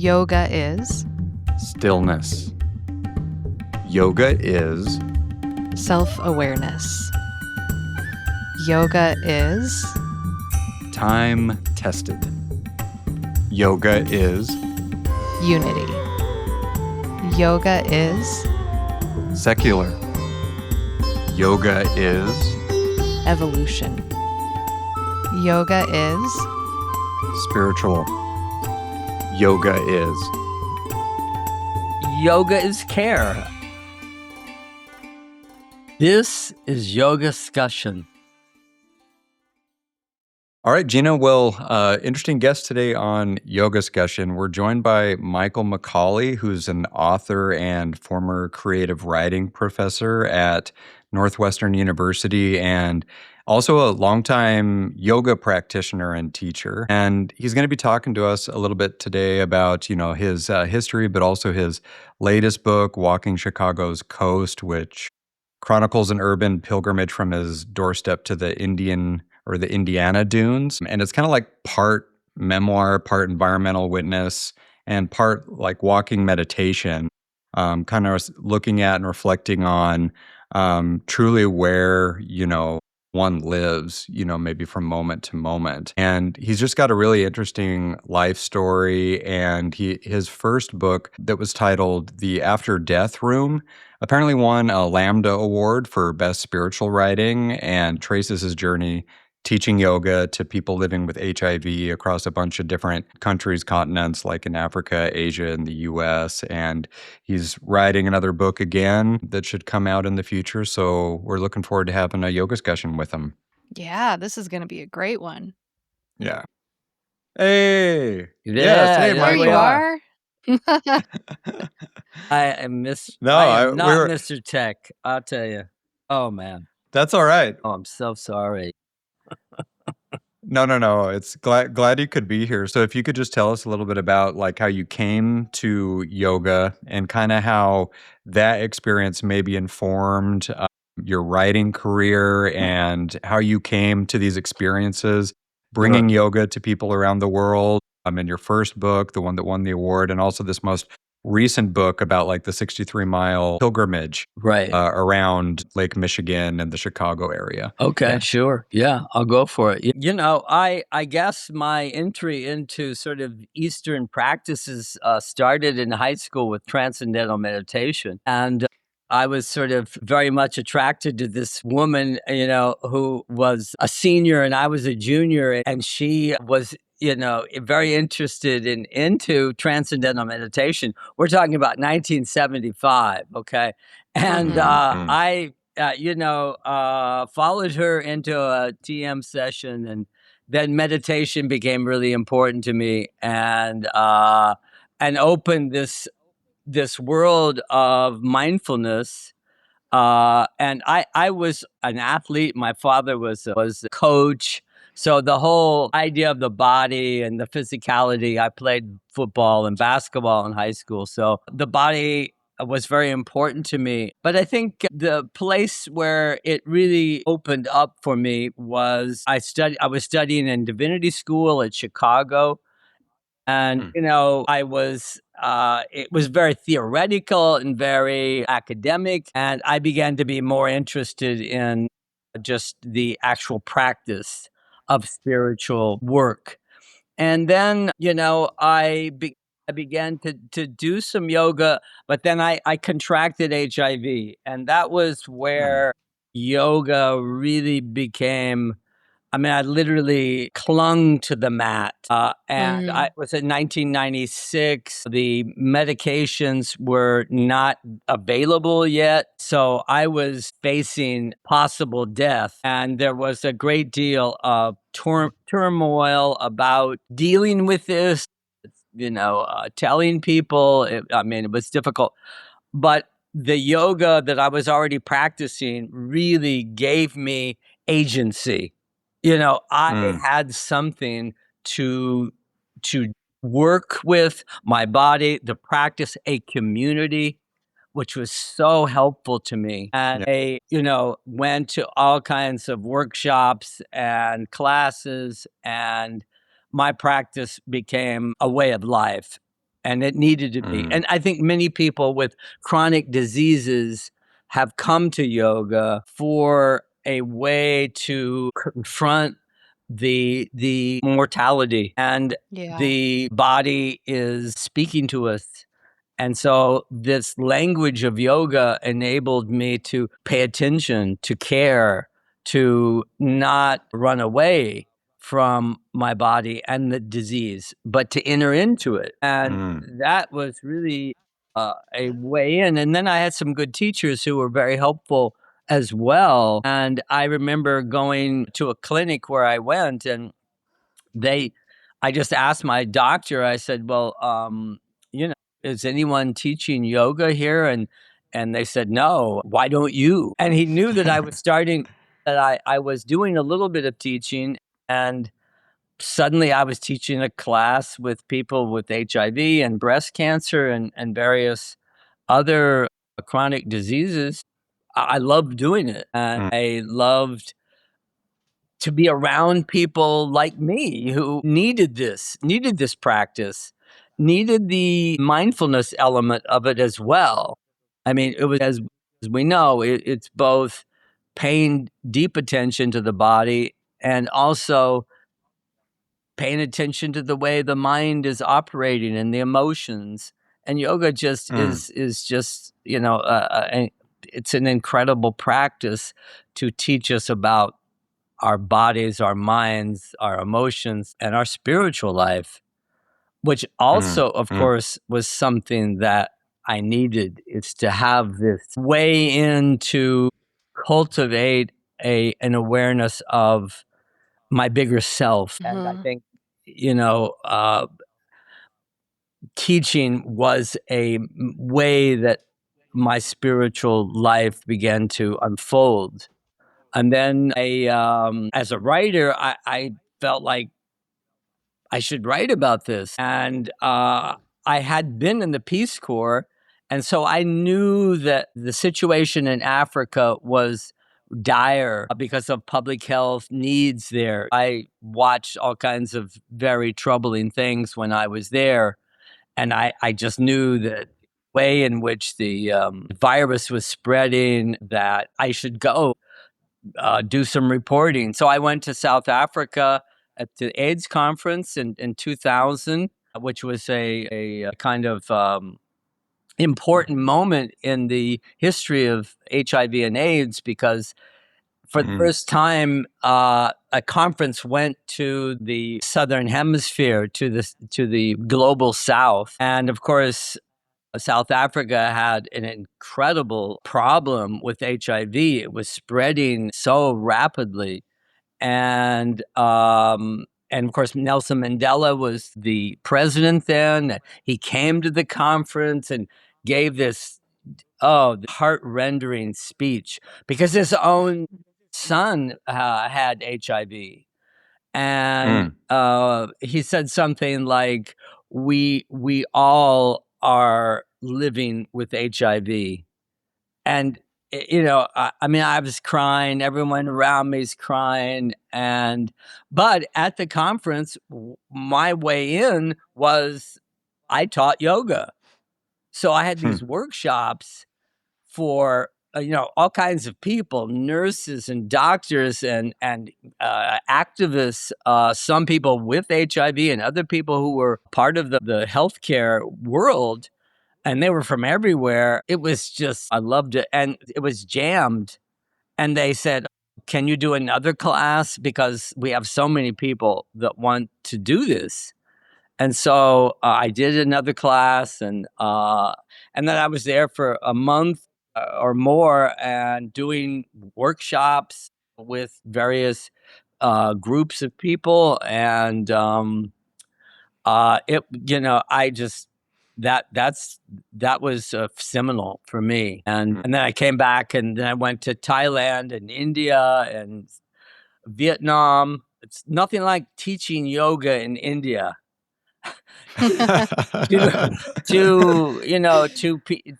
Yoga is stillness. Yoga is self-awareness. Yoga is time-tested. Yoga is unity. Yoga is secular. Yoga is evolution. Yoga is spiritual. Yoga is Yoga is care. This is YogaScussion. All right, Gina. Well, interesting guest today on YogaScussion. We're joined by Michael McColly, who's an author and former creative writing professor at Northwestern University and also a longtime yoga practitioner and teacher. And he's going to be talking to us a little bit today about, his history, but also his latest book, Walking Chicago's Coast, which chronicles an urban pilgrimage from his doorstep to the Indiana dunes. And it's kind of like part memoir, part environmental witness, and part like walking meditation, kind of looking at and reflecting on truly where, one lives, maybe from moment to moment. And he's just got a really interesting life story. And his first book that was titled The After Death Room apparently won a Lambda Award for Best Spiritual Writing and traces his journey teaching yoga to people living with HIV across a bunch of different countries, continents, like in Africa, Asia, and the US. And he's writing another book again that should come out in the future. So we're looking forward to having a yoga discussion with him. Yeah, this is going to be a great one. Yeah. Hey. Yeah, Yes. Hey, there There Michael. you are. I am Mr. No, I am not we're- Mr. Tech. I'll tell you. Oh man. That's all right. Oh, I'm so sorry. No. It's glad you could be here. So if you could just tell us a little bit about like how you came to yoga and kind of how that experience maybe informed your writing career and how you came to these experiences, bringing yoga to people around the world. In your first book, the one that won the award, and also this most recent book about like the 63-mile pilgrimage Right. around Lake Michigan and the Chicago area. Okay, Yeah. sure. Yeah, I'll go for it. I guess my entry into sort of Eastern practices started in high school with transcendental meditation. And I was sort of very much attracted to this woman, who was a senior and I was a junior. And she was, very interested into transcendental meditation. We're talking about 1975, okay? And I followed her into a TM session, and then meditation became really important to me, and opened this world of mindfulness. And I was an athlete. My father was a coach. So the whole idea of the body and the physicality, I played football and basketball in high school. So the body was very important to me. But I think the place where it really opened up for me was I was studying in divinity school at Chicago. And, it was very theoretical and very academic. And I began to be more interested in just the actual practice of spiritual work. And then, I began to do some yoga, but then I contracted HIV. And that was where yoga really became, I literally clung to the mat. And I was in 1996. The medications were not available yet. So I was facing possible death. And there was a great deal of turmoil about dealing with this, telling people. It was difficult. But the yoga that I was already practicing really gave me agency. I had something to work with my body, to practice a community, which was so helpful to me. And I, went to all kinds of workshops and classes, and my practice became a way of life. and it needed to be. And I think many people with chronic diseases have come to yoga for a way to confront the mortality, and Yeah. the body is speaking to us. And so this language of yoga enabled me to pay attention, to care, to not run away from my body and the disease, but to enter into it. And that was really a way in. And then I had some good teachers who were very helpful as well. And I remember going to a clinic where I went, and I just asked my doctor, I said, well, you know, is anyone teaching yoga here? And they said, no, why don't you? And he knew that I was starting, that I was doing a little bit of teaching. And suddenly I was teaching a class with people with HIV and breast cancer and various other chronic diseases. I loved doing it. And I loved to be around people like me who needed this practice, needed the mindfulness element of it as well. I mean, it was, as we know, it's both paying deep attention to the body and also paying attention to the way the mind is operating and the emotions. And yoga just is just, you know, it's an incredible practice to teach us about our bodies, our minds, our emotions, and our spiritual life, which also, of course, was something that I needed. Is to have this way in to cultivate an awareness of my bigger self. And I think, you know, teaching was a way that my spiritual life began to unfold. And then as a writer, I felt like I should write about this. And I had been in the Peace Corps. And so I knew that the situation in Africa was dire because of public health needs there. I watched all kinds of very troubling things when I was there. And I just knew that way in which the virus was spreading, that I should go do some reporting. So I went to South Africa at the AIDS conference in 2000, which was a kind of important moment in the history of HIV and AIDS, because for the first time, a conference went to the Southern Hemisphere, to the global South. And of course, South Africa had an incredible problem with HIV. It was spreading so rapidly. And of course, Nelson Mandela was the president then. He came to the conference and gave this heart-rending speech because his own son had HIV. And he said something like, we all are living with HIV. And you know, I mean, I was crying, everyone around me is crying. But at the conference, my way in was I taught yoga. So I had these workshops for you know, all kinds of people, nurses and doctors and activists, some people with HIV and other people who were part of the healthcare world, and they were from everywhere. It was just, I loved it, and it was jammed. And they said, "Can you do another class, because we have so many people that want to do this?" And so I did another class, and then I was there for a month or more, and doing workshops with various groups of people. And it, you know, I just that was seminal for me. And then I came back, and then I went to Thailand and India and Vietnam. It's nothing like teaching yoga in India.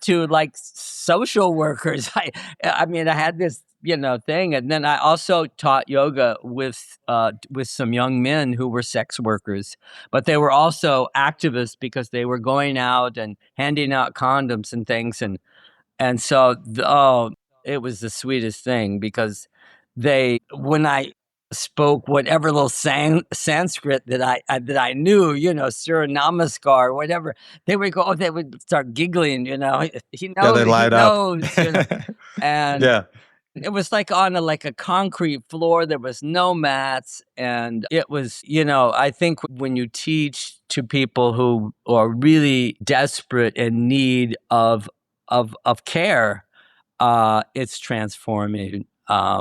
to like social workers. I mean, I had this thing, and then I also taught yoga with some young men who were sex workers, but they were also activists because they were going out and handing out condoms and things, and so it was the sweetest thing because when I spoke whatever little Sanskrit that I knew, Sir Namaskar, whatever, they would start giggling, Yeah, they he light up. knows, and Yeah. it was like on a concrete floor. There was no mats, and it was, I think when you teach to people who are really desperate in need of care, it's transforming.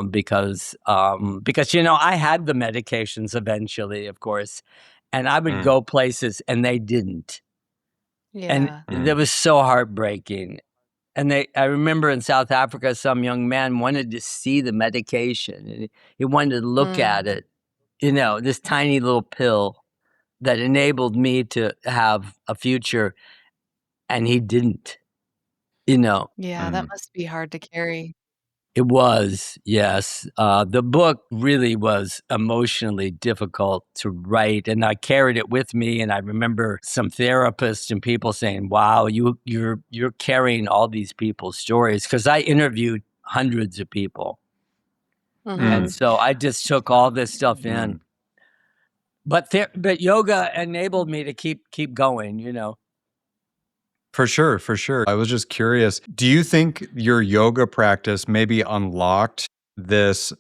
Because I had the medications eventually, of course, and I would go places and they didn't, and Yeah. it was so heartbreaking. And I remember in South Africa, some young man wanted to see the medication, and he wanted to look at it. This tiny little pill that enabled me to have a future, and he didn't. Yeah, that must be hard to carry. It was, yes. The book really was emotionally difficult to write, and I carried it with me. And I remember some therapists and people saying, "Wow, you're carrying all these people's stories," because I interviewed hundreds of people, and so I just took all this stuff in. But yoga enabled me to keep going. For sure, for sure. I was just curious, do you think your yoga practice maybe unlocked this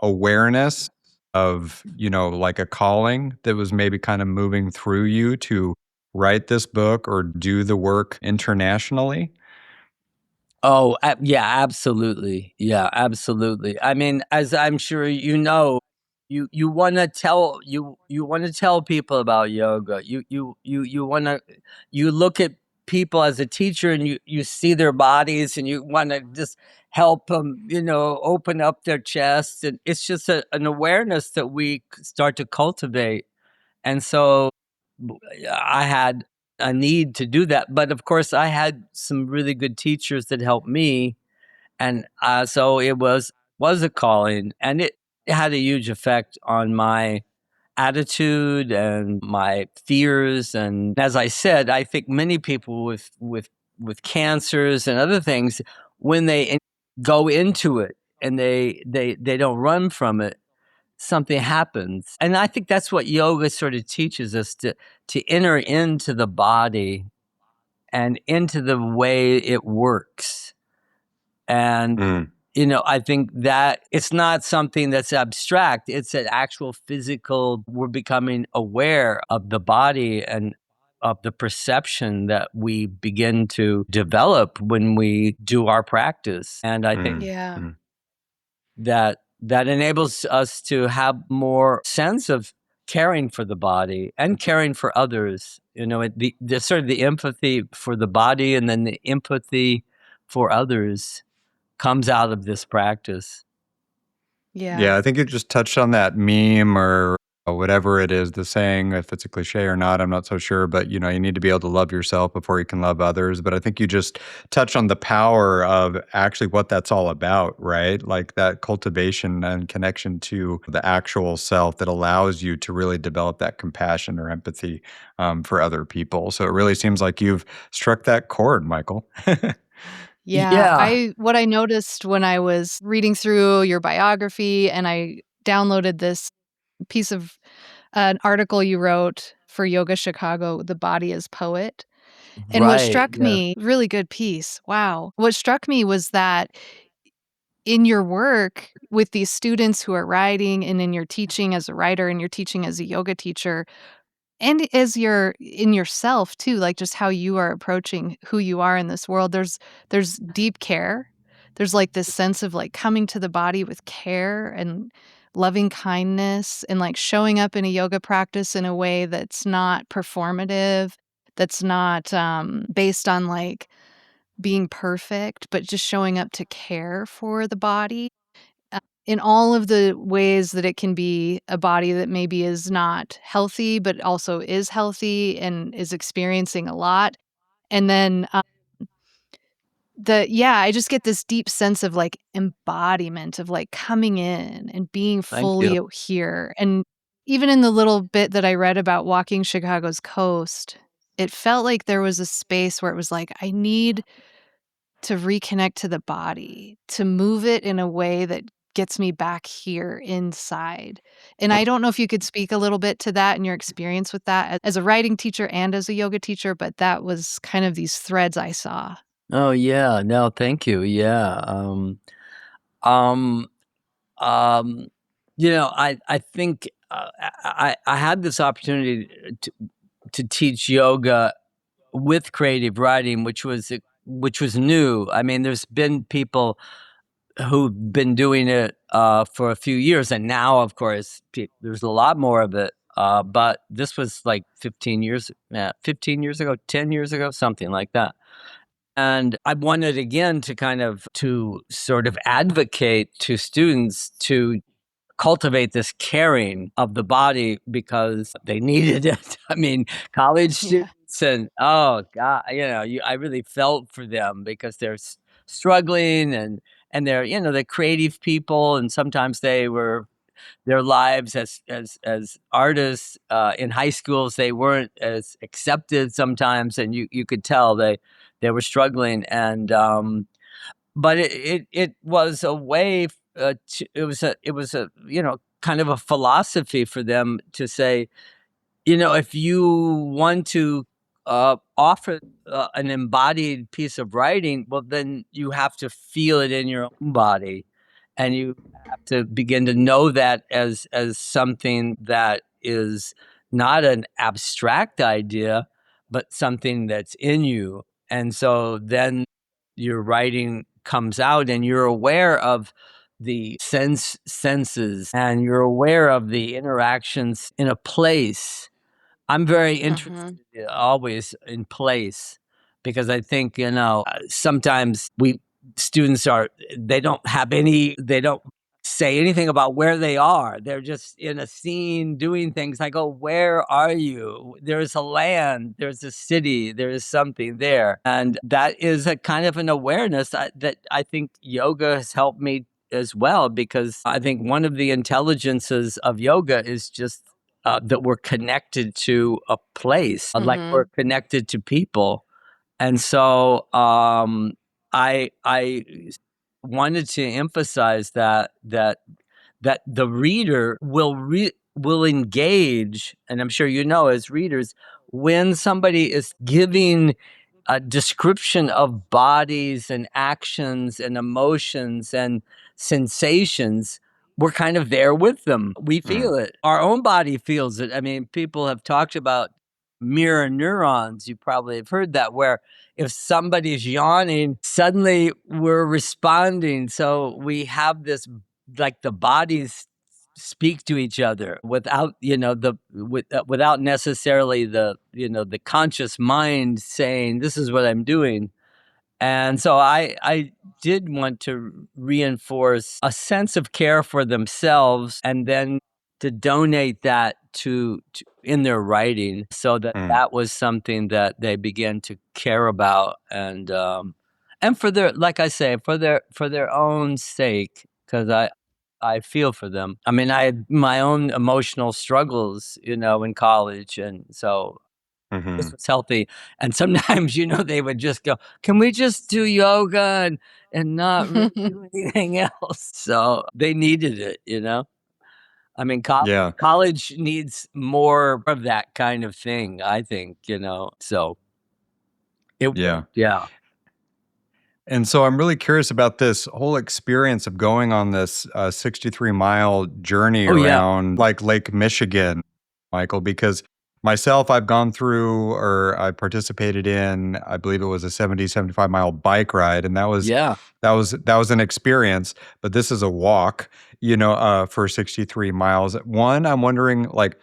awareness of, like a calling that was maybe kind of moving through you to write this book or do the work internationally? Oh, yeah, absolutely. Yeah, absolutely. I mean, as I'm sure you want to tell people about yoga. You want to you look at people as a teacher, and you see their bodies, and you want to just help them, open up their chests, and it's just an awareness that we start to cultivate. And so I had a need to do that. But of course, I had some really good teachers that helped me. And so it was a calling, and it had a huge effect on my attitude and my fears. And as I said, I think many people with cancers and other things, when they go into it and they don't run from it, something happens. And I think that's what yoga sort of teaches us, to enter into the body and into the way it works. And I think that it's not something that's abstract. It's an actual physical, we're becoming aware of the body and of the perception that we begin to develop when we do our practice. And I think Yeah. that enables us to have more sense of caring for the body and caring for others. The sort of the empathy for the body, and then the empathy for others comes out of this practice. Yeah. Yeah, I think you just touched on that meme or whatever it is, the saying, if it's a cliche or not, I'm not so sure, but you need to be able to love yourself before you can love others. But I think you just touched on the power of actually what that's all about, right? Like that cultivation and connection to the actual self that allows you to really develop that compassion or empathy for other people. So it really seems like you've struck that chord, Michael. Yeah, Yeah. what I noticed when I was reading through your biography and I downloaded this piece of an article you wrote for Yoga Chicago, The Body as Poet. And what Right. struck Yeah. me, really good piece. Wow. What struck me was that in your work with these students who are writing and in your teaching as a writer and your teaching as a yoga teacher, and as you're in yourself too, like just how you are approaching who you are in this world, there's deep care. There's like this sense of like coming to the body with care and loving kindness and like showing up in a yoga practice in a way that's not performative, that's not based on like being perfect, but just showing up to care for the body. in all of the ways that it can be a body that maybe is not healthy, but also is healthy and is experiencing a lot. And then, I just get this deep sense of, like, embodiment of, like, coming in and being Thank you. fully here, and even in the little bit that I read about walking Chicago's coast, it felt like there was a space where it was like, I need to reconnect to the body, to move it in a way that gets me back here inside. And I don't know if you could speak a little bit to that and your experience with that as a writing teacher and as a yoga teacher, but that was kind of these threads I saw. Oh, yeah. No, thank you. Yeah. Um, um, I think, I had this opportunity to teach yoga with creative writing, which was new. I mean, there's been people who've been doing it, for a few years, and now, of course, there's a lot more of it, but this was, like, 15 years ago, 10 years ago, something like that. And I wanted again to sort of advocate to students to cultivate this caring of the body because they needed it. I mean, college Yeah. students and oh god, I really felt for them because they're struggling and they're they're creative people and sometimes they were their lives as artists in high schools they weren't as accepted sometimes and you could tell they were struggling and but it was a way it was a kind of a philosophy for them to say if you want to offer an embodied piece of writing, well, then you have to feel it in your own body, and you have to begin to know that as something that is not an abstract idea, but something that's in you. And so then your writing comes out, and you're aware of the senses, and you're aware of the interactions in a place. I'm very interested Mhm. always in place because I think, sometimes we students are they don't say anything about where they are. They're just in a scene doing things. I go, "Where are you? There's a land, there's a city, there is something there." And that is a kind of an awareness that I think yoga has helped me as well because I think one of the intelligences of yoga is just that we're connected to a place, like we're Mhm. connected to people. And so I wanted to emphasize that the reader will engage, and I'm sure as readers, when somebody is giving a description of bodies and actions and emotions and sensations, we're kind of there with them. We Mm. feel it. Our own body feels it. I mean, people have talked about mirror neurons. You probably have heard that, where if somebody's yawning, suddenly we're responding. So we have this, like the bodies speak to each other without without necessarily the conscious mind saying this is what I'm doing. And so I did want to reinforce a sense of care for themselves and then to donate that to in their writing so that Mm. that was something that they began to care about and for their, like I say, for their own sake, because I feel for them. I mean, I had my own emotional struggles, in college, and so this Mhm. was healthy. And sometimes, they would just go, "Can we just do yoga and not really do anything else?" So they needed it. I mean, Yeah. college needs more of that kind of thing, I think. So it Yeah. worked. Yeah. And so I'm really curious about this whole experience of going on this 63-mile journey Oh, yeah. around like Lake Michigan, Michael, because myself, I've gone through or I participated in, I believe it was a 75-mile bike ride. And Yeah. that was an experience, but this is a walk, for 63 miles. One, I'm wondering like,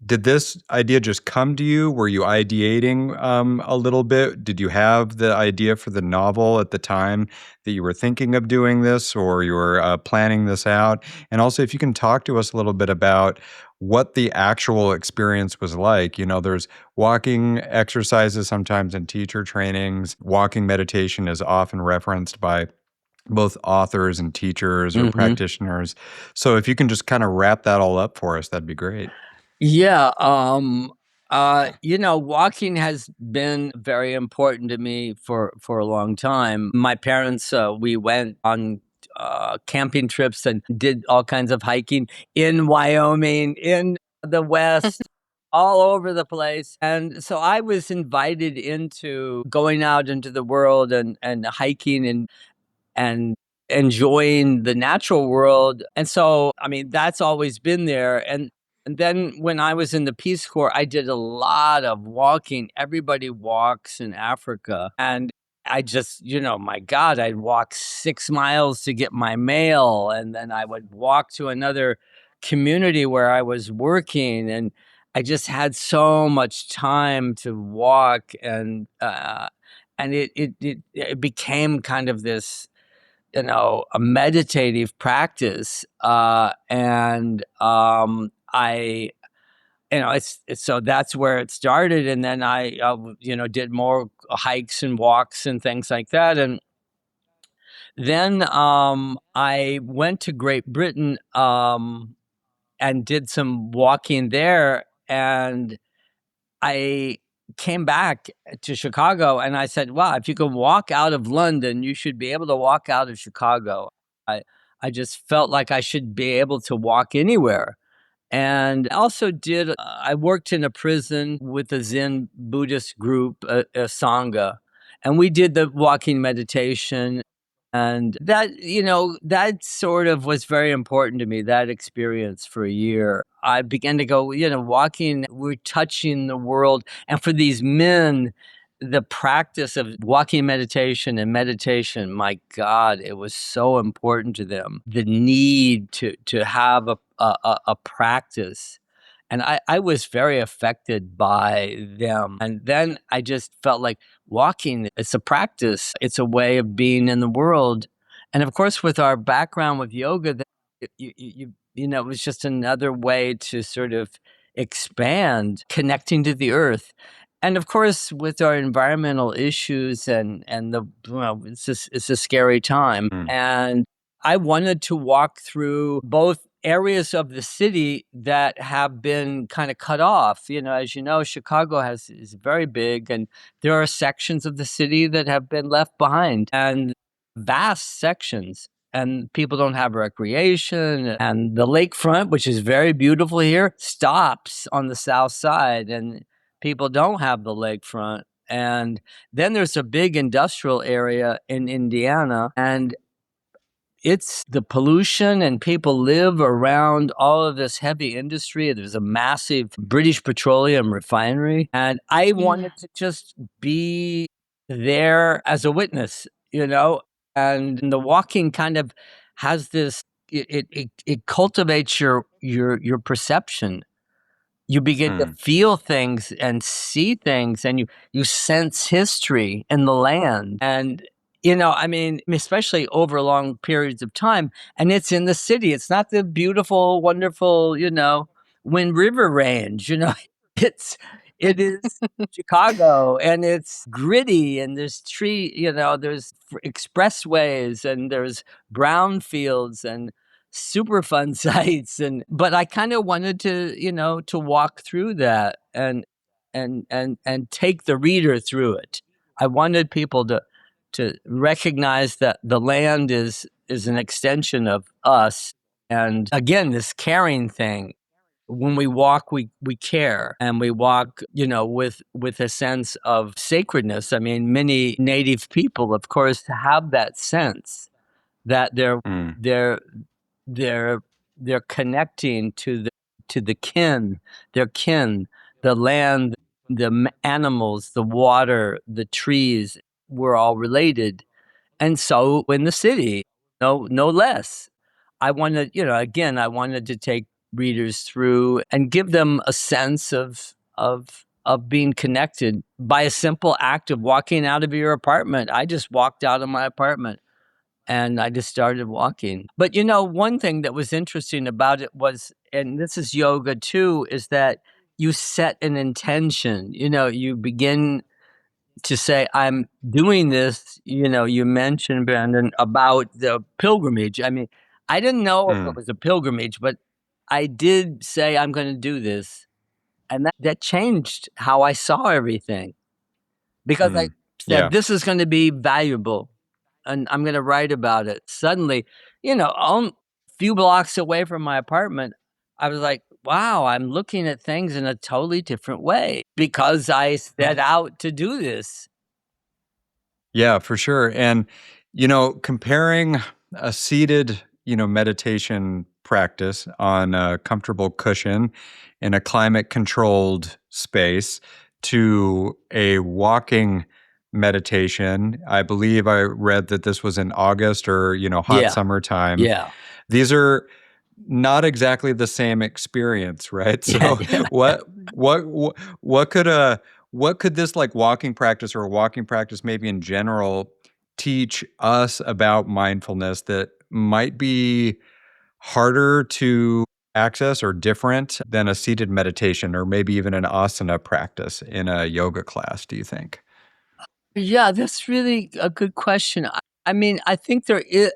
Did this idea just come to you? Were you ideating a little bit? Did you have the idea for the novel at the time that you were thinking of doing this, or you were planning this out? And also, if you can talk to us a little bit about what the actual experience was like. You know, there's walking exercises sometimes in teacher trainings. Walking meditation is often referenced by both authors and teachers or Mhm. practitioners. So if you can just kind of wrap that all up for us, that'd be great. Yeah, walking has been very important to me for a long time. My parents, we went on camping trips and did all kinds of hiking in Wyoming, in the West, all over the place. And so I was invited into going out into the world and hiking and enjoying the natural world. And so, I mean, that's always been there. And then when I was in the Peace Corps, I did a lot of walking. Everybody walks in Africa. And I just, my God, I'd walk 6 miles to get my mail. And then I would walk to another community where I was working. And I just had so much time to walk. And it became kind of this, a meditative practice. I, it's so that's where it started. And then I, did more hikes and walks and things like that. And then I went to Great Britain and did some walking there. And I came back to Chicago and I said, wow, if you can walk out of London, you should be able to walk out of Chicago. I, I just felt like I should be able to walk anywhere. And I also I worked in a prison with a Zen Buddhist group, a sangha, and we did the walking meditation. And that, that sort of was very important to me, that experience for a year. I began to go, walking, we're touching the world. And for these men, the practice of walking meditation, my God, it was so important to them. The need to have a practice. And I was very affected by them. And then I just felt like walking, it's a practice, it's a way of being in the world. And of course, with our background with yoga, it was just another way to sort of expand, connecting to the earth. And of course, with our environmental issues and it's a scary time. Mm, And I wanted to walk through both areas of the city that have been kind of cut off. As you know, Chicago is very big, and there are sections of the city that have been left behind, and vast sections. And people don't have recreation. And the lakefront, which is very beautiful here, stops on the south side, and people don't have the lakefront. And then there's a big industrial area in Indiana, and it's the pollution, and people live around all of this heavy industry. There's a massive British petroleum refinery. And I Yeah. wanted to just be there as a witness, and the walking kind of has this, it cultivates your perception. You begin to mm, feel things and see things, and you sense history in the land. And I mean, especially over long periods of time. And it's in the city, it's not the beautiful, wonderful, Wind River Range. It is Chicago, and it's gritty, and there's there's expressways, and there's brown fields and superfund sites. But I kind of wanted to, to walk through that and take the reader through it. I wanted people to recognize that the land is an extension of us. And again, this caring thing. When we walk, we care, and we walk, with a sense of sacredness. I mean, many native people, of course, have that sense that mm, they're they're they're connecting to the kin, their kin, the land, the animals, the water, the trees. We're all related. And so in the city, no less. I wanted, again, I wanted to take readers through and give them a sense of being connected by a simple act of walking out of your apartment. I just walked out of my apartment and I just started walking. But one thing that was interesting about it was, and this is yoga too, is that you set an intention. You begin to say, I'm doing this. You mentioned, Brandon, about the pilgrimage. I mean, I didn't know if it Mm, was a pilgrimage, but I did say, I'm going to do this. And that changed how I saw everything, because I mm. said, Yeah. this is going to be valuable and I'm going to write about it. Suddenly, a few blocks away from my apartment, I was like, wow, I'm looking at things in a totally different way because I set out to do this. Yeah, for sure. And, comparing a seated, meditation practice on a comfortable cushion in a climate controlled space to a walking meditation. I believe I read that this was in August or, hot Yeah. summertime. Yeah. These are not exactly the same experience, right? Yeah. So Yeah. what what what could a what could this like walking practice or a walking practice maybe in general teach us about mindfulness that might be harder to access or different than a seated meditation or maybe even an asana practice in a yoga class, do you think? Yeah, that's really a good question. I mean, I think there is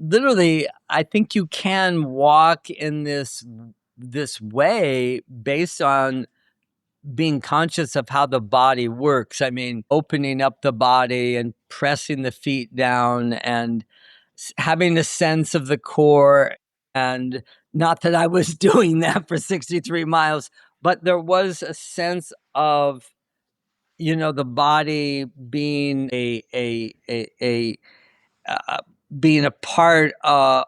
literally, I think you can walk in this way based on being conscious of how the body works. I mean, opening up the body and pressing the feet down and having a sense of the core. And not that I was doing that for 63 miles, but there was a sense of, the body being uh, being a part I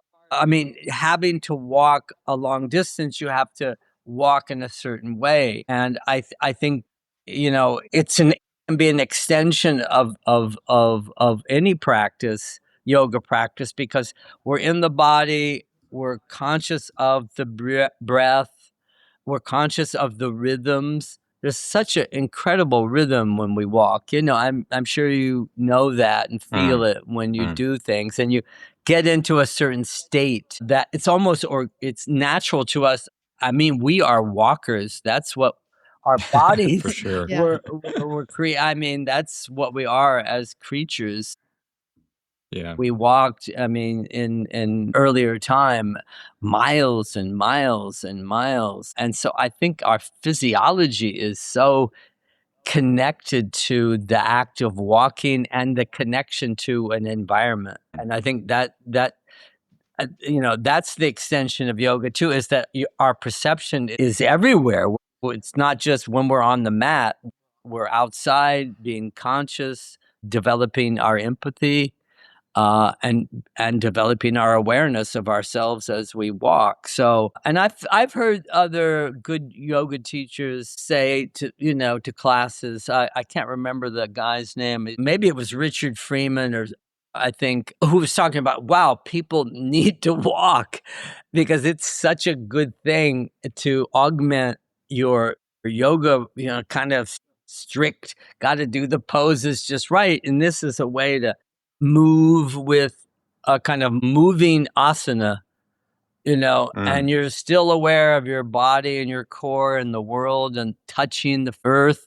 mean, having to walk a long distance, you have to walk in a certain way. And I think, can be an extension of any practice, yoga practice, because we're in the body, we're conscious of the breath, we're conscious of the rhythms. There's such an incredible rhythm when we walk. I'm sure you know that and feel Mm, it when you mm. do things and you get into a certain state that it's almost, or it's natural to us. I mean, we are walkers. That's what our bodies For sure. Yeah. were I mean, that's what we are as creatures. Yeah. We walked, I mean, in earlier time, miles and miles and miles, and so I think our physiology is so connected to the act of walking and the connection to an environment, and I think that's the extension of yoga too, is that our perception is everywhere. It's not just when we're on the mat, we're outside being conscious, developing our empathy, and developing our awareness of ourselves as we walk. So, and I've heard other good yoga teachers say to classes. I can't remember the guy's name. Maybe it was Richard Freeman, or I think, who was talking about, wow, people need to walk because it's such a good thing to augment your yoga. Kind of strict. Got to do the poses just right, and this is a way to move with a kind of moving asana, Mm, and you're still aware of your body and your core and the world and touching the earth.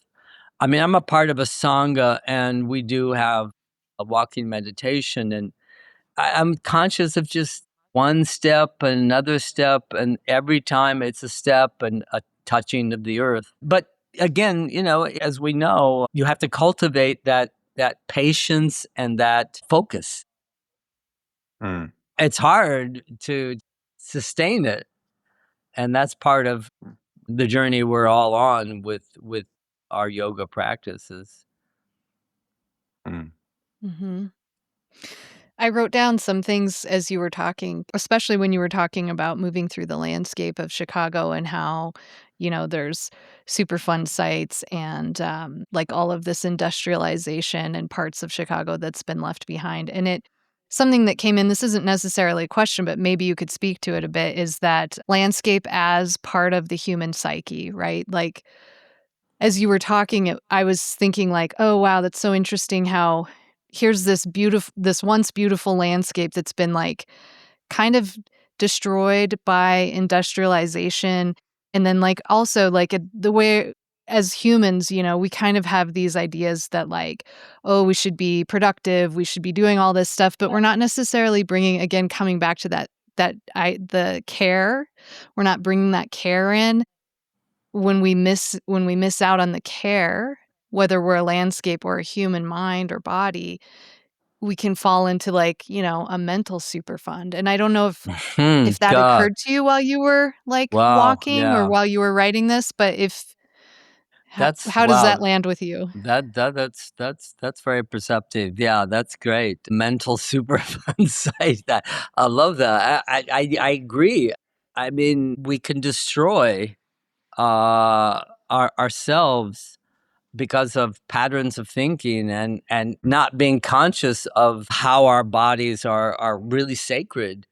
I mean, I'm a part of a sangha and we do have a walking meditation, and I'm conscious of just one step and another step, and every time it's a step and a touching of the earth. But again, as we know, you have to cultivate that patience and that focus. mm. It's hard to sustain it, and that's part of the journey we're all on with our yoga practices. Mm, Mhm. I wrote down some things as you were talking, especially when you were talking about moving through the landscape of Chicago and how, there's superfund sites and, like, all of this industrialization and parts of Chicago that's been left behind, and it something that came in, this isn't necessarily a question, but maybe you could speak to it a bit, is that landscape as part of the human psyche, right? Like, as you were talking, I was thinking like, "Oh, wow, that's so interesting how here's this once beautiful landscape that's been, like, kind of destroyed by industrialization." And then, like, also, like, the way as humans, we kind of have these ideas that, like, "Oh, we should be productive, we should be doing all this stuff," but we're not necessarily bringing again, coming back to the care. We're not bringing that care in. When we miss out on the care, whether we're a landscape or a human mind or body, we can fall into, like, a mental superfund. And I don't know if that God. occurred to you while you were, like, Wow. walking or Yeah. while you were writing this, but if how That's how does that wow. land with you? That's very perceptive. Yeah, that's great. Mental superfund site. That I love that. I agree. I mean, we can destroy ourselves because of patterns of thinking and not being conscious of how our bodies are really sacred.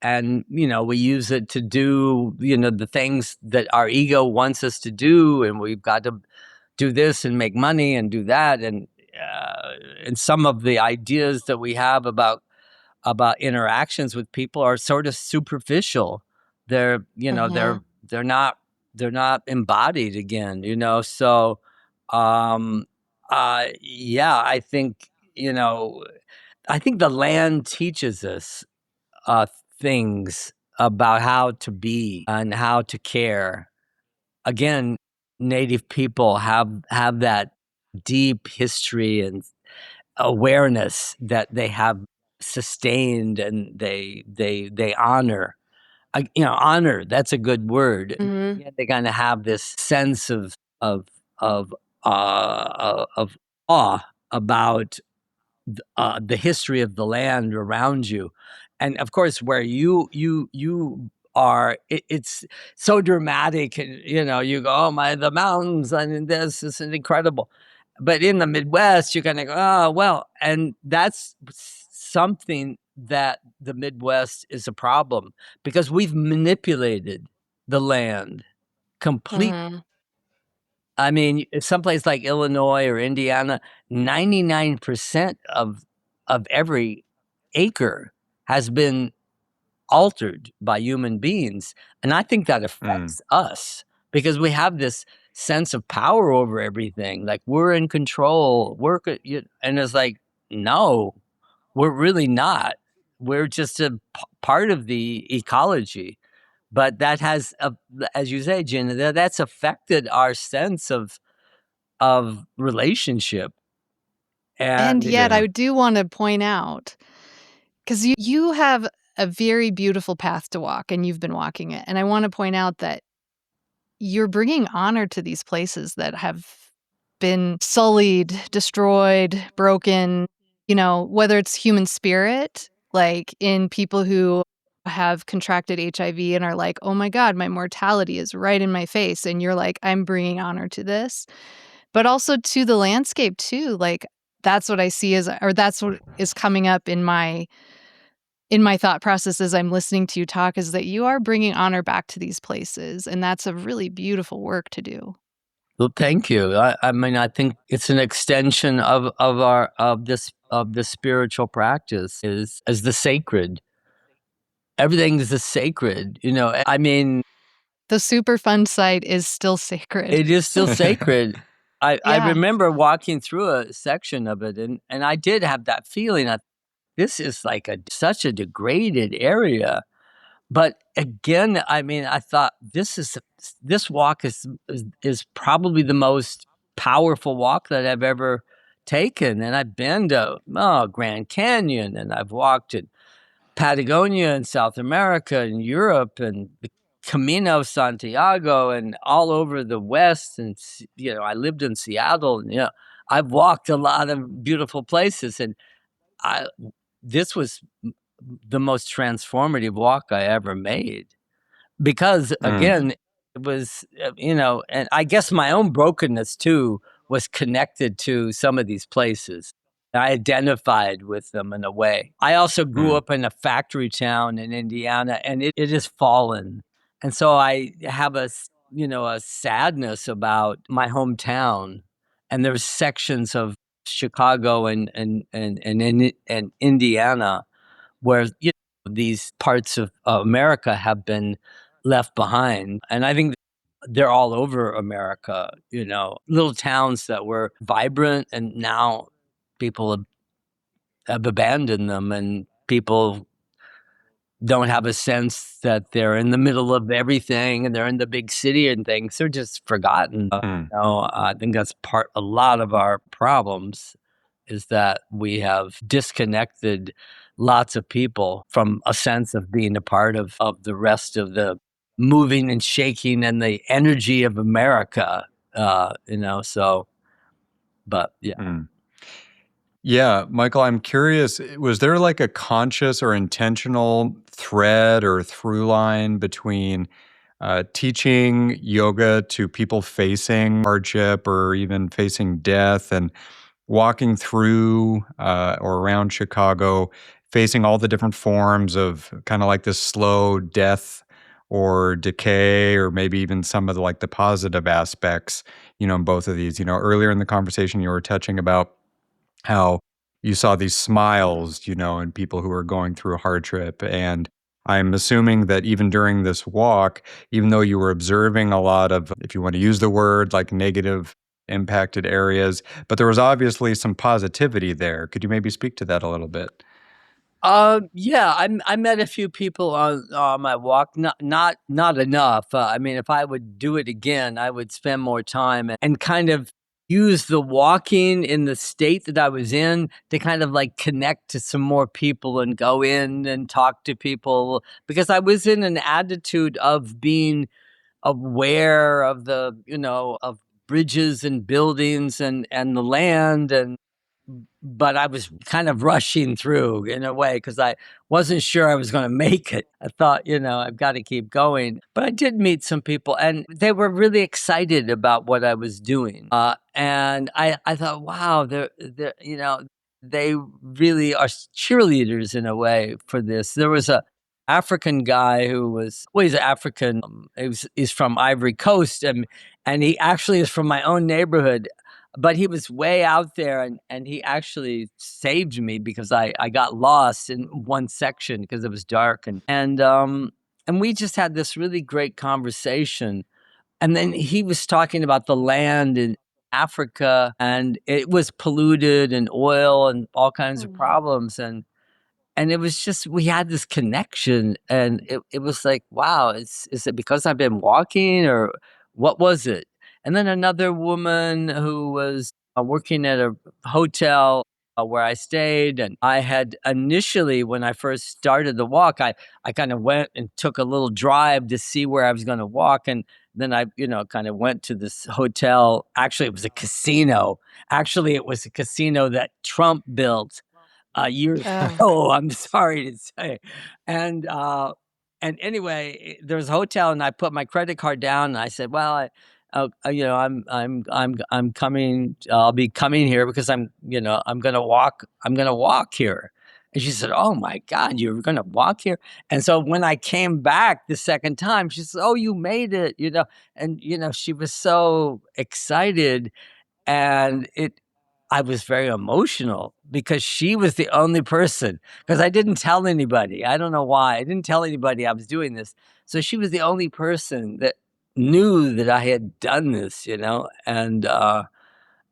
And we use it to do the things that our ego wants us to do, and we've got to do this and make money and do that, and some of the ideas that we have about interactions with people are sort of superficial. They're you know Mhm. they're not they're not embodied again, so um yeah, I think the land teaches us uh things about how to be and how to care. Again, native people have that deep history and awareness that they have sustained, and they honor. Honor, that's a good word. Mhm. Yeah, they kind of have this sense of of of awe about the history of the land around you. And of course, where you are, it's so dramatic, and you go, oh my, the mountains, and this is incredible. But in the Midwest, you're gonna go, oh well, and that's something that the Midwest is a problem, because we've manipulated the land completely. Mhm. I mean, someplace like Illinois or Indiana, 99% of every acre has been altered by human beings, and I think that Mm. affects us because we have this sense of power over everything, like we're in control, and it's like, no, we're really not. We're just a part of the ecology, but that has, as you say, Gina, that's affected our sense of relationship. And And yet Yeah. I do wanna point out, 'cause you have a very beautiful path to walk, and you've been walking it, and I wanna point out that you're bringing honor to these places that have been sullied, destroyed, broken, whether it's human spirit, like in people who have contracted HIV and are like, "Oh my god, my mortality is right in my face," and you're like, "I'm bringing honor to this." But also to the landscape too, like, that's what I see as or that's what is coming up in my thought process as I'm listening to you talk, is that you are bringing honor back to these places, and that's a really beautiful work to do. well, thank you. I mean, I think it's an extension of this spiritual practice is as the sacred. Everything is the sacred. I mean, The Superfund site is still sacred. it is still sacred. I Yeah. remember walking through a section of it, and I did have that feeling that this is like such a degraded area. But again, I mean, I thought this walk is probably the most powerful walk that I've ever taken, and I've been to Grand Canyon, and I've walked in Patagonia in South America and Europe, and the Camino Santiago, and all over the West, and I lived in Seattle, and I've walked a lot of beautiful places, and I this was the most transformative walk I ever made, because Mm. again, it was, and I guess my own brokenness too was connected to some of these places. I identified with them in a way. I also grew Mm. up in a factory town in Indiana, and it has fallen. And so I have a sadness about my hometown. And there's sections of Chicago and Indiana where these parts of America have been left behind. And I think they're all over America, little towns that were vibrant, and now people have abandoned them, and people don't have a sense that they're in the middle of everything and they're in the big city and things. They're just forgotten. Mm. I think that's a lot of our problems is that we have disconnected lots of people from a sense of being a part of the rest of the moving and shaking and the energy of America. So, but yeah. Mm. Yeah, Michael, I'm curious, was there like a conscious or intentional thread or through line between teaching yoga to people facing hardship or even facing death and walking through or around Chicago, facing all the different forms of kind of like this slow death or decay, or maybe even some of the positive aspects, in both of these? Earlier in the conversation, you were touching about how you saw these smiles, in people who are going through hardship. And I'm assuming that even during this walk, even though you were observing a lot of, if you want to use the word, like negative impacted areas, but there was obviously some positivity there. Could you maybe speak to that a little bit? Yeah, I met a few people on my walk. Not enough. I mean, if I would do it again, I would spend more time and kind of use the walking in the state that I was in to kind of like connect to some more people and go in and talk to people, because I was in an attitude of being aware of of bridges and buildings and the land, but I was kind of rushing through in a way because I wasn't sure I was going to make it. I thought, I've got to keep going. But I did meet some people, and they were really excited about what I was doing. And I thought, wow, they really are cheerleaders in a way for this. There was a African guy who was, well, he's African. He's from Ivory Coast, and he actually is from my own neighborhood, but he was way out there, and he actually saved me because I got lost in one section because it was dark, and we just had this really great conversation. And then he was talking about the land in Africa, and it was polluted and oil and all kinds of problems, and it was just, we had this connection, and it was like, wow, is it because I've been walking, or what was it? And then another woman who was working at a hotel where I stayed, and I had initially, when I first started the walk, I kind of went and took a little drive to see where I was going to walk, and then I, kind of went to this hotel. Actually, it was a casino. Actually, it was a casino that Trump built years Oh, ago, I'm sorry to say. And, uh, and anyway, there was a hotel, and I put my credit card down, and I said, "Well, I'm coming. I'll be coming here because I'm gonna walk. I'm gonna walk here." And she said, "Oh my God, you're gonna walk here?" And so when I came back the second time, she said, "Oh, you made it," and she was so excited, and I was very emotional because she was the only person, because I didn't tell anybody. I don't know why. I didn't tell anybody I was doing this. So she was the only person that knew that I had done this, and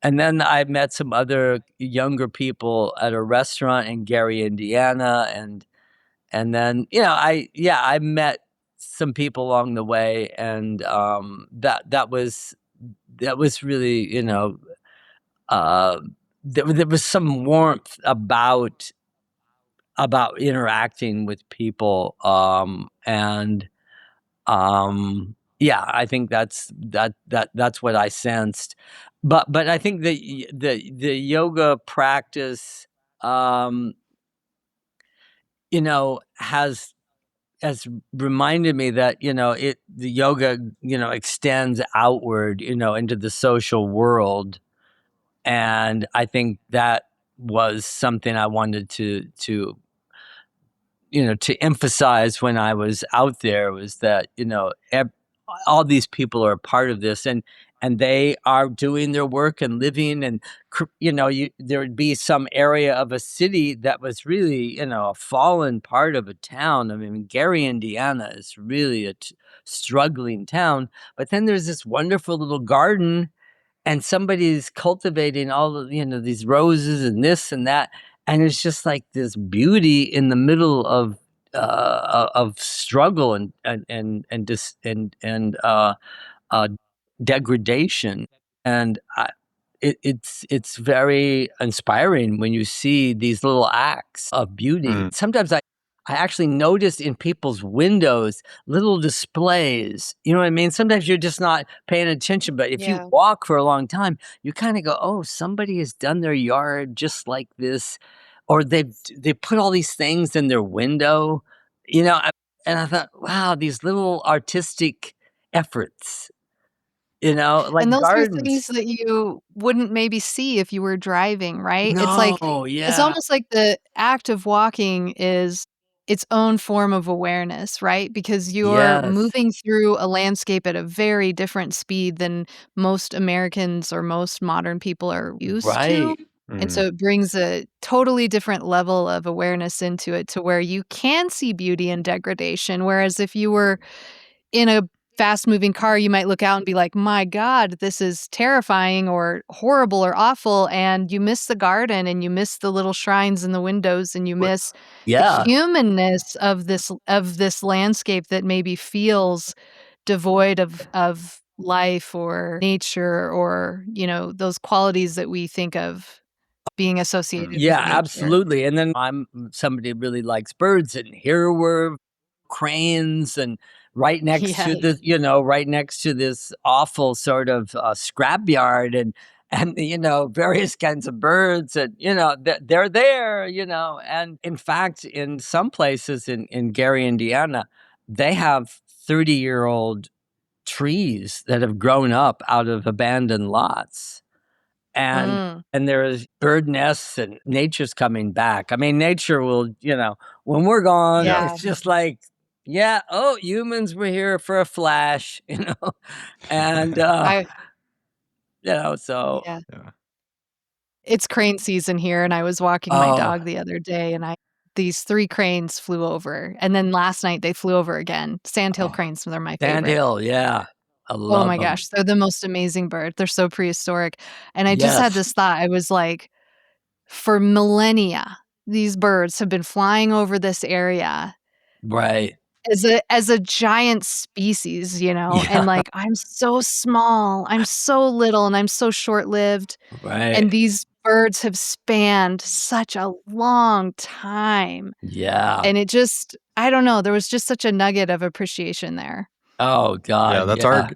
then I met some other younger people at a restaurant in Gary, Indiana, and then, I met some people along the way, and that was really, uh, there was some warmth about interacting with people, yeah, I think that's what I sensed. But I think the yoga practice, um, has reminded me that the yoga extends outward, into the social world. And I think that was something I wanted to to emphasize when I was out there, was that, all these people are a part of this, and they are doing their work and living, and there would be some area of a city that was really, a fallen part of a town. I mean, Gary, Indiana is really a struggling town, but then there's this wonderful little garden, and somebody's cultivating all of, these roses and this and that, and it's just like this beauty in the middle of struggle and uh, degradation. And it's very inspiring when you see these little acts of beauty. Mm. Sometimes I actually notice in people's windows little displays. You know what I mean? Sometimes you're just not paying attention, but if you Yeah. walk for a long time, you kind of go, "Oh, somebody has done their yard just like this," or they put all these things in their window. And I thought, wow, these little artistic efforts, like And those are things gardens. that you wouldn't maybe see if you were driving, right? It's like No, it's yeah. almost like the act of walking is its own form of awareness, right? Because you're Yes. moving through a landscape at a very different speed than most Americans or most modern people are used to. Right. And Mm. so it brings a totally different level of awareness into it to where you can see beauty and degradation. Whereas if you were in a fast-moving car, you might look out and be like, "My god, this is terrifying or horrible or awful," and you miss the garden, and you miss the little shrines in the windows, and you Wh miss the Yeah. humanness of this landscape that maybe feels devoid of life or nature or, those qualities that we think of being associated Mm. with Yeah, nature. absolutely, and then I'm somebody who really likes birds, and here were cranes, and Yes. right next to this awful sort of, scrapyard, and, various kinds of birds, and, they're there, and in fact, in some places in Gary, Indiana, they have 30-year-old trees that have grown up out of abandoned lots. And Mm, and there's bird nests, and nature's coming back. I mean, nature will, when we're gone, Yeah. yeah. it's just like, yeah, oh, humans were here for a flash, and, I so Yeah. Yeah. It's crane season here, and I was walking my oh, dog the other day, and I these 3 cranes flew over, and then last night they flew over again. Sandhill oh, cranes, they're my favorite. sandhill, yeah. I Oh love my them. gosh, they're the most amazing bird. They're so prehistoric, and I just had Yes, this thought, I was like, for millennia, these birds have been flying over this area right. as a giant species, and, Yeah, like, I'm so small, I'm so little, and I'm so short-lived. right. And these birds have spanned such a long time, Yeah. and it just I don't know, there was just such a nugget of appreciation there. Oh Yeah, god, yeah.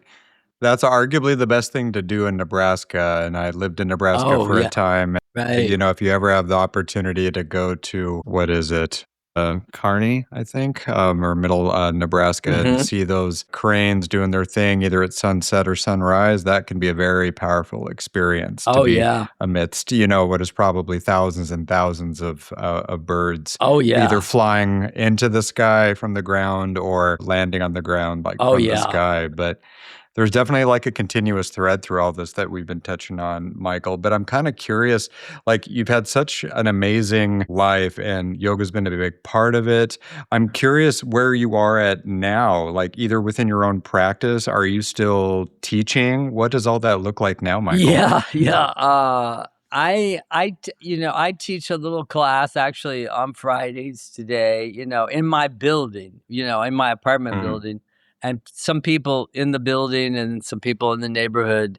that's arguably the best thing to do in Nebraska, and I lived in Nebraska Oh, for a yeah, time. right. If you ever have the opportunity to go to, what is it? Kearney, I think, or middle Nebraska, and Mhm. see those cranes doing their thing either at sunset or sunrise, that can be a very powerful experience to Oh, be yeah. amidst, what is probably thousands and thousands of birds Oh, either yeah. flying into the sky from the ground or landing on the ground like Oh, from the yeah. sky. But there's definitely like a continuous thread through all this that we've been touching on, Michael. But I'm kind of curious, like you've had such an amazing life and yoga's been a big part of it. I'm curious where you are at now, like either within your own practice, are you still teaching? What does all that look like now, Michael? Yeah, yeah, I teach a little class actually on Fridays today, in my building, in my apartment Mm. building, and some people in the building and some people in the neighborhood,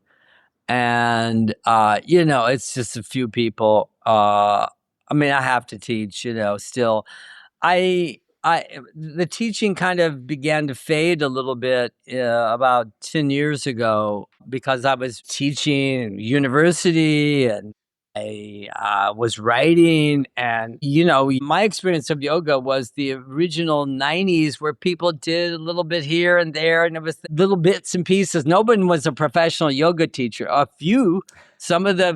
and, it's just a few people, I mean, I have to teach, still. The teaching kind of began to fade a little bit, about 10 years ago because I was teaching in university, and I, was writing, and, my experience of yoga was the original '90s where people did a little bit here and there, and it was little bits and pieces. No one was a professional yoga teacher. A few, some of the,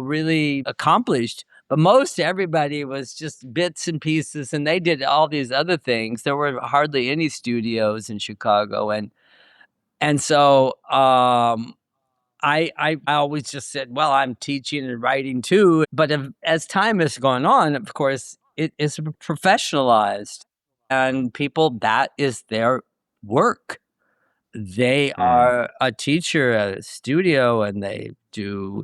really accomplished, But most everybody was just bits and pieces, and they did all these other things. There were hardly any studios in Chicago, and so I always just said, well, I'm teaching and writing too. But as time has gone on, of course, it is professionalized, and people, that is their work. They Mm. are a teacher at a studio, and they do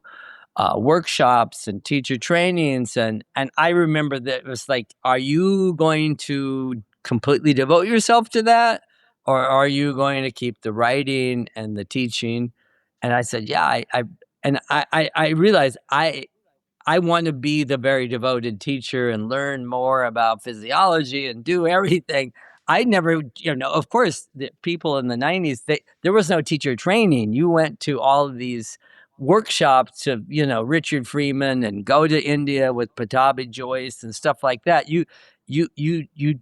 workshops and teacher trainings, and I remember that it was like, are you going to completely devote yourself to that, or are you going to keep the writing and the teaching? And I said, yeah, I realized I want to be the very devoted teacher and learn more about physiology and do everything. I never, of course, the people in the 90s, there was no teacher training. You went to all of these workshops of, Richard Freeman, and go to India with Patabi Joyce and stuff like that. You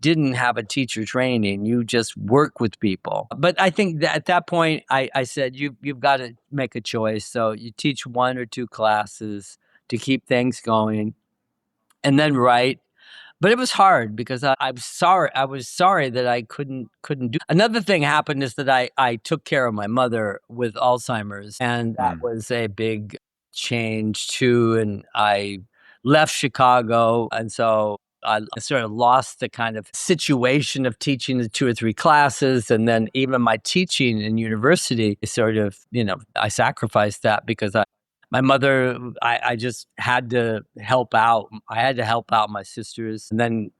didn't have a teacher training. You just work with people. But I think that at that point, I said, you've got to make a choice. So you teach 1 or 2 classes to keep things going, and then write. But it was hard because I was sorry that I couldn't do. Another thing happened is that I took care of my mother with Alzheimer's, and that Mm. was a big change too. And I left Chicago, and so I sort of lost the kind of situation of teaching the 2 or 3 classes, and then even my teaching in university sort of, I sacrificed that because my mother, I just had to help out. I had to help out my sisters, and then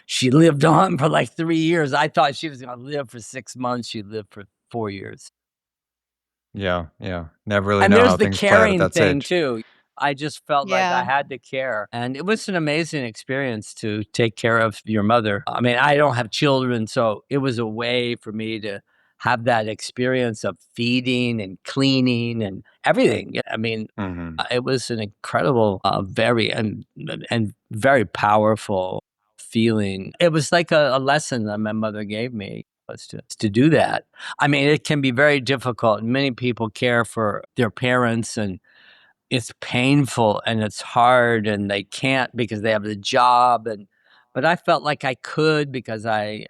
she lived on for like 3 years. I thought she was gonna live for 6 months. She lived for 4 years. Yeah, yeah. Never really And know there's how the things play out at caring that thing stage. too. I just felt like I Yeah. had to care, and it was an amazing experience to take care of your mother. I mean, I don't have children, so it was a way for me to have that experience of feeding and cleaning and everything. I mean, Mhm. it was an incredible, very and very powerful feeling. It was like a lesson that my mother gave me, was to do that. I mean, it can be very difficult. Many people care for their parents, and it's painful and it's hard, and they can't because they have the job. But I felt like I could because I'm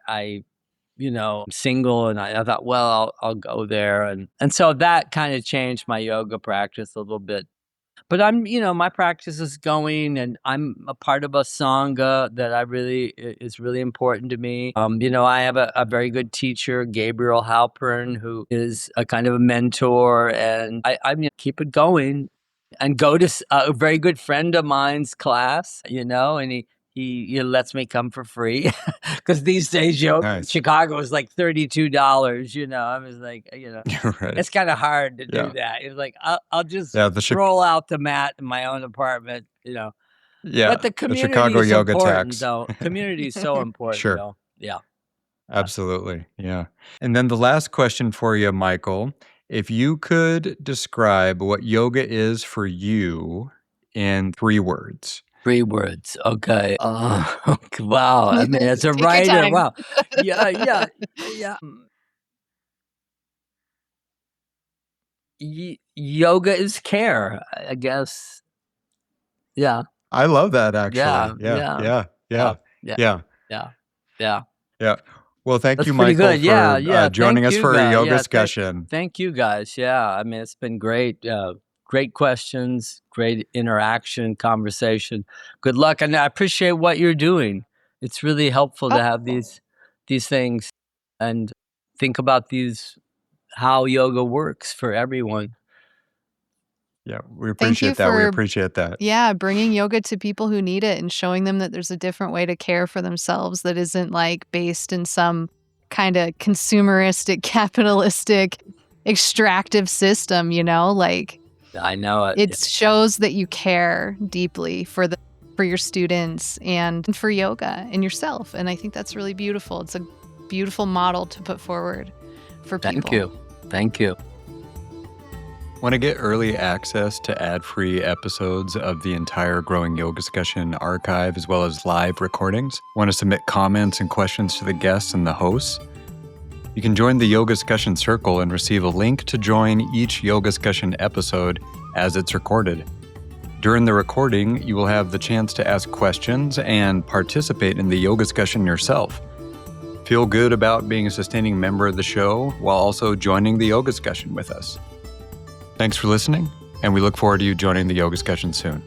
single, and I thought, well, I'll go there, and so that kind of changed my yoga practice a little bit. But my practice is going, and I'm a part of a sangha that is really important to me. I have a very good teacher, Gabriel Halpern, who is a kind of a mentor, and I keep it going, and go to a very good friend of mine's class, and he lets me come for free because these days yoga in Nice. Chicago is like $32. I was like, You're right. it's kinda hard to do Yeah. that. It's like, I'll just Yeah, roll out the mat in my own apartment. But yeah, the the community Chicago is yoga important, tax. though. Community is so important, Sure. though. Yeah. Absolutely. Yeah. And then the last question for you, Michael. If you could describe what yoga is for you in 3 words. 3 words, okay. Wow, I mean, as a Take your writer, time. wow. Yeah, yeah, yeah. Yoga is care, I guess. Yeah, I love that actually. yeah, Yeah. yeah, Yeah. yeah, Yeah. yeah, Yeah. yeah, yeah. Yeah. Well, thank That's you, pretty Michael, good. Yeah, for yeah. joining Thank us you, for a guys. yoga Yeah, discussion. thank you, guys. Yeah, I mean, it's been great. Great questions, great interaction, conversation. Good luck, and I appreciate what you're doing. It's really helpful to have Oh, these things, and think about these, how yoga works for everyone. Yeah, we thank you appreciate that. We for, appreciate that. yeah, bringing yoga to people who need it and showing them that there's a different way to care for themselves that isn't, like, based in some kinda consumeristic, capitalistic, extractive system, Like, I know it. it shows that you care deeply for your students and for yoga and yourself, and I think that's really beautiful. It's a beautiful model to put forward for Thank people. you. Thank you. Want to get early access to ad-free episodes of the entire Growing Yoga Discussion archive, as well as live recordings? Want to submit comments and questions to the guests and the hosts? You can join the YogaScussion Circle and receive a link to join each YogaScussion episode as it's recorded. During the recording, you will have the chance to ask questions and participate in the YogaScussion yourself. Feel good about being a sustaining member of the show while also joining the YogaScussion with us. Thanks for listening, and we look forward to you joining the YogaScussion soon.